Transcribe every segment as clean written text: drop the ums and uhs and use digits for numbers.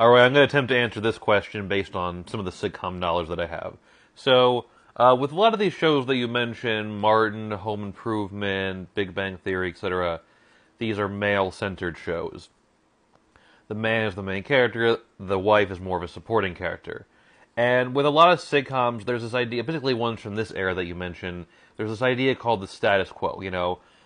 All right, I'm going to attempt to answer this question based on some of the sitcom knowledge that I have. So, with a lot of these shows that you mentioned, Martin, Home Improvement, Big Bang Theory, etc., these are male-centered shows. The man is the main character, the wife is more of a supporting character. And with a lot of sitcoms, there's this idea, particularly ones from this era that you mentioned, there's this idea called the status quo.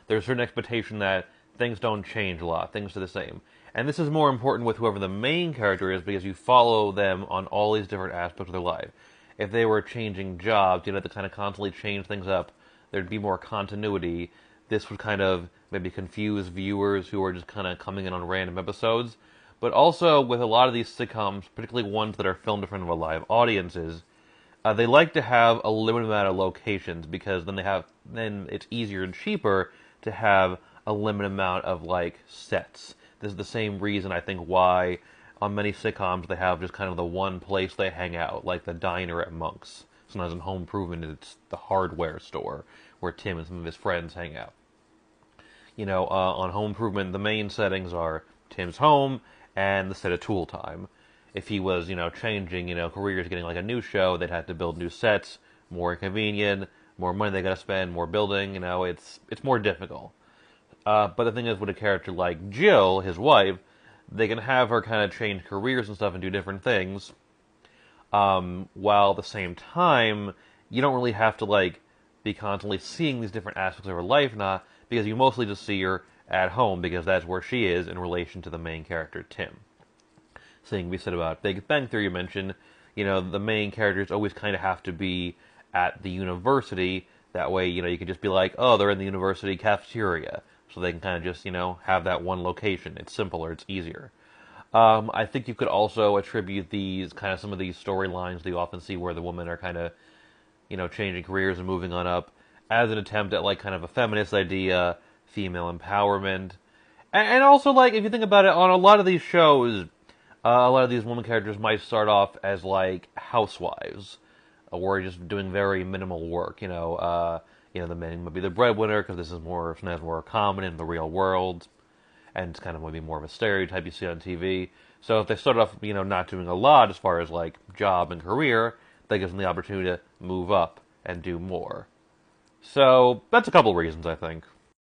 There's a certain expectation that things don't change a lot, things are the same. And this is more important with whoever the main character is because you follow them on all these different aspects of their life. If they were changing jobs, you'd have to kind of constantly change things up. There'd be more continuity. This would kind of maybe confuse viewers who are just kind of coming in on random episodes. But also, with a lot of these sitcoms, particularly ones that are filmed in front of a live audiences, they like to have a limited amount of locations because then it's easier and cheaper to have a limited amount of like sets. This is the same reason I think why on many sitcoms they have just kind of the one place they hang out, like the diner at Monk's. Sometimes in Home Improvement it's the hardware store where Tim and some of his friends hang out. On Home Improvement the main settings are Tim's home and the set of Tool Time. If he was, changing, careers, getting like a new show, they'd have to build new sets, more inconvenient, more money they gotta spend, more building, it's more difficult. But the thing is, with a character like Jill, his wife, they can have her kind of change careers and stuff and do different things, while at the same time, you don't really have to like be constantly seeing these different aspects of her life, not because you mostly just see her at home because that's where she is in relation to the main character Tim. Thing we said about Big Bang Theory you mentioned, the main characters always kind of have to be at the university. That way, you can just be like, oh, they're in the university cafeteria. So they can kind of just, have that one location. It's simpler, it's easier. I think you could also attribute some of these storylines that you often see where the women are kind of, changing careers and moving on up as an attempt at like kind of a feminist idea, female empowerment. And also, like, if you think about it, on a lot of these shows, a lot of these women characters might start off as like housewives, or just doing very minimal work. The man might be the breadwinner because this is sometimes more common in the real world, and it's kind of maybe more of a stereotype you see on TV. So if they start off, not doing a lot as far as like job and career, that gives them the opportunity to move up and do more. So that's a couple reasons, I think.